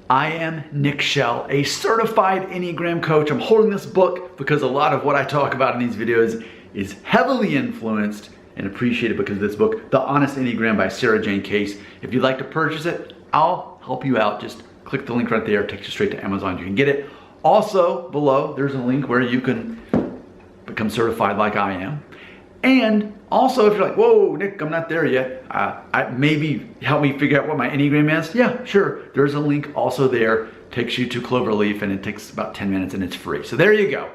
I am Nick Shell, a certified Enneagram coach. I'm holding this book because a lot of what I talk about in these videos is heavily influenced and appreciated because of this book, The Honest Enneagram by Sarah Jane Case. If you'd like to purchase it, I'll help you out. Just click the link right there, it takes you straight to Amazon. You can get it. Also, below, there's a link where you can become certified like I am. And also, if you're like, whoa, Nick, I'm not there yet, maybe help me figure out what my Enneagram is. Yeah, sure. There's a link also there. Takes you to Cloverleaf, and it takes about 10 minutes, and it's free. So there you go.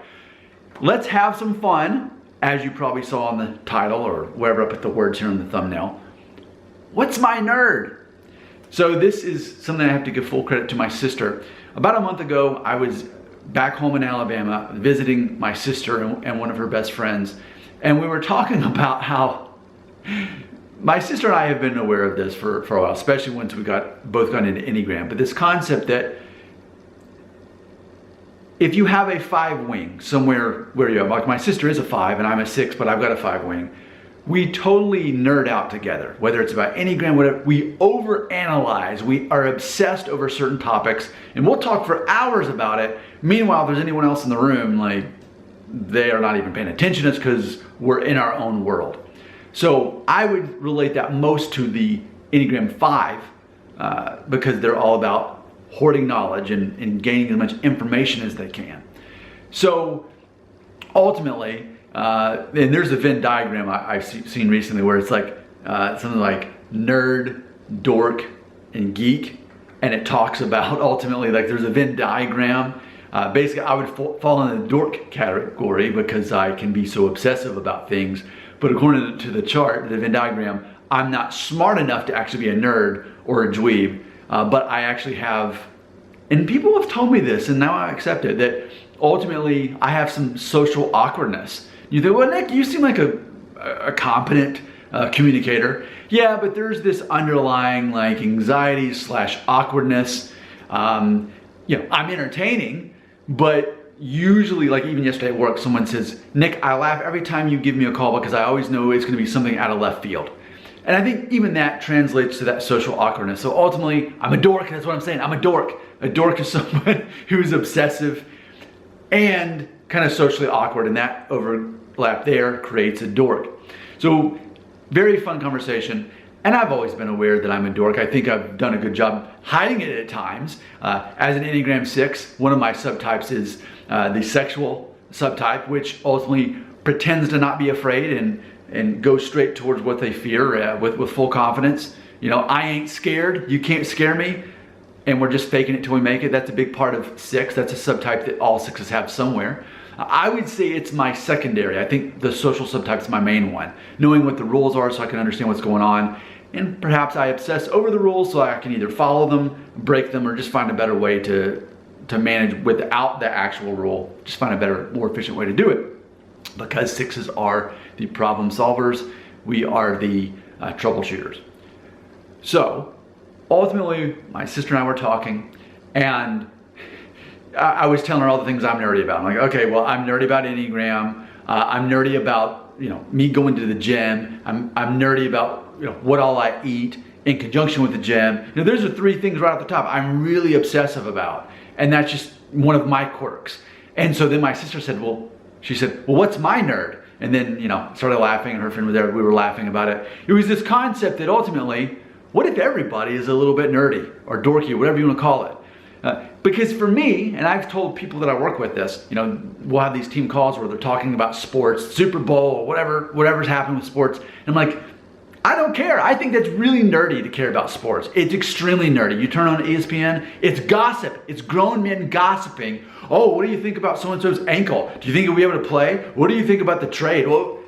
Let's have some fun, as you probably saw on the title or wherever I put the words here on the thumbnail. What's my nerd? So this is something I have to give full credit to my sister. About a month ago, I was back home in Alabama visiting my sister and one of her best friends. And we were talking about how my sister and I have been aware of this for a while, especially once we both got into Enneagram. But this concept that if you have a 5 wing somewhere where you are, like my sister is a 5 and I'm a 6, but I've got a 5 wing, we totally nerd out together. Whether it's about Enneagram, whatever, we overanalyze. We are obsessed over certain topics, and we'll talk for hours about it. Meanwhile, if there's anyone else in the room, like, they are not even paying attention to us because we're in our own world. So I would relate that most to the Enneagram 5 because they're all about hoarding knowledge and gaining as much information as they can. So ultimately, and there's a Venn diagram I've seen recently where it's like something like nerd, dork, and geek. And it talks about ultimately, like, there's a Venn diagram. Basically, I would fall in the dork category because I can be so obsessive about things. But according to the chart, the Venn diagram, I'm not smart enough to actually be a nerd or a dweeb. But I actually have, and people have told me this, and now I accept it, that ultimately I have some social awkwardness. You think, well, Nick, you seem like a competent communicator. Yeah, but there's this underlying like anxiety / awkwardness. I'm entertaining. But usually, like even yesterday at work, someone says, Nick, I laugh every time you give me a call because I always know it's going to be something out of left field. And I think even that translates to that social awkwardness. So ultimately, I'm a dork. That's what I'm saying. I'm a dork. A dork is someone who's obsessive and kind of socially awkward. And that overlap there creates a dork. So very fun conversation. And I've always been aware that I'm a dork. I think I've done a good job hiding it at times. As an Enneagram 6, one of my subtypes is the sexual subtype, which ultimately pretends to not be afraid and goes straight towards what they fear with full confidence. You know, I ain't scared, you can't scare me, and we're just faking it till we make it. That's a big part of 6. That's a subtype that all 6s have somewhere. I would say it's my secondary. I think the social subtype is my main one. Knowing what the rules are so I can understand what's going on. And perhaps I obsess over the rules so I can either follow them, break them, or just find a better way to manage without the actual rule. Just find a better, more efficient way to do it. Because 6s are the problem solvers. We are the troubleshooters. So ultimately, my sister and I were talking, and I was telling her all the things I'm nerdy about. I'm like, okay, well, I'm nerdy about Enneagram. I'm nerdy about, me going to the gym. I'm nerdy about, what all I eat in conjunction with the gym. Those are 3 things right off the top I'm really obsessive about. And that's just one of my quirks. And so then my sister said, well, what's my nerd? And then, started laughing, and her friend was there. We were laughing about it. It was this concept that ultimately, what if everybody is a little bit nerdy or dorky, whatever you want to call it? Because for me, and I've told people that I work with this, we'll have these team calls where they're talking about sports, Super Bowl, whatever's happening with sports. And I'm like, I don't care. I think that's really nerdy to care about sports. It's extremely nerdy. You turn on ESPN, it's gossip. It's grown men gossiping. Oh, what do you think about so-and-so's ankle? Do you think he'll be able to play? What do you think about the trade? Well,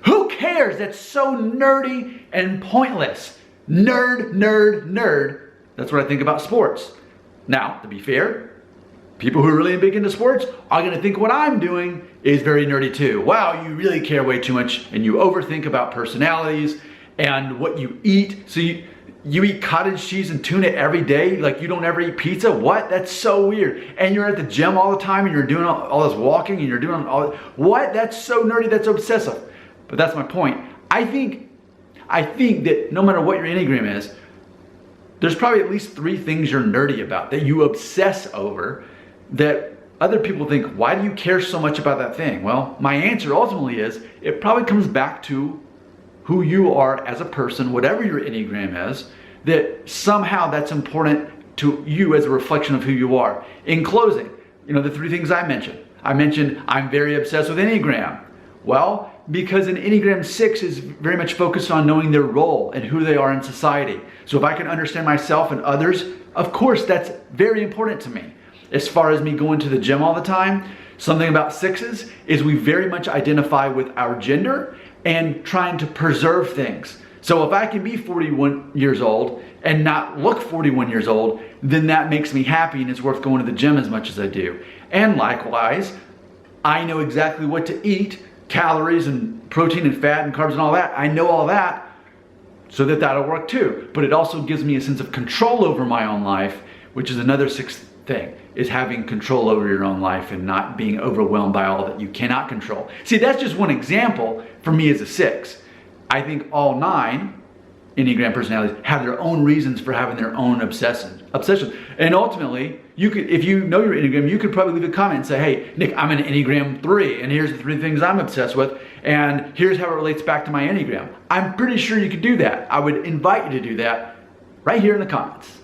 who cares? That's so nerdy and pointless. Nerd, nerd, nerd. That's what I think about sports. Now, to be fair, people who are really big into sports are going to think what I'm doing is very nerdy too. Wow, you really care way too much, and you overthink about personalities and what you eat. So you eat cottage cheese and tuna every day, like you don't ever eat pizza? What? That's so weird. And you're at the gym all the time, and you're doing all this walking, and you're doing all, what? That's so nerdy, that's obsessive. But that's my point. I think that no matter what your Enneagram is, there's probably at least 3 things you're nerdy about, that you obsess over, that other people think, why do you care so much about that thing? Well, my answer ultimately is, it probably comes back to who you are as a person, whatever your Enneagram is, that somehow that's important to you as a reflection of who you are. In closing, the 3 things I mentioned. I'm very obsessed with Enneagram. Well, because an Enneagram 6 is very much focused on knowing their role and who they are in society. So if I can understand myself and others, of course, that's very important to me. As far as me going to the gym all the time, something about 6s is we very much identify with our gender and trying to preserve things. So if I can be 41 years old and not look 41 years old, then that makes me happy and it's worth going to the gym as much as I do. And likewise, I know exactly what to eat, calories and protein and fat and carbs and all that. I know all that, so that'll work too. But it also gives me a sense of control over my own life, which is another 6th thing, is having control over your own life and not being overwhelmed by all that you cannot control. See, that's just one example for me as a 6. I think all 9 Enneagram personalities have their own reasons for having their own obsessions. And ultimately, you could, if you know your Enneagram, you could probably leave a comment and say, hey, Nick, I'm an Enneagram 3, and here's the 3 things I'm obsessed with, and here's how it relates back to my Enneagram. I'm pretty sure you could do that. I would invite you to do that right here in the comments.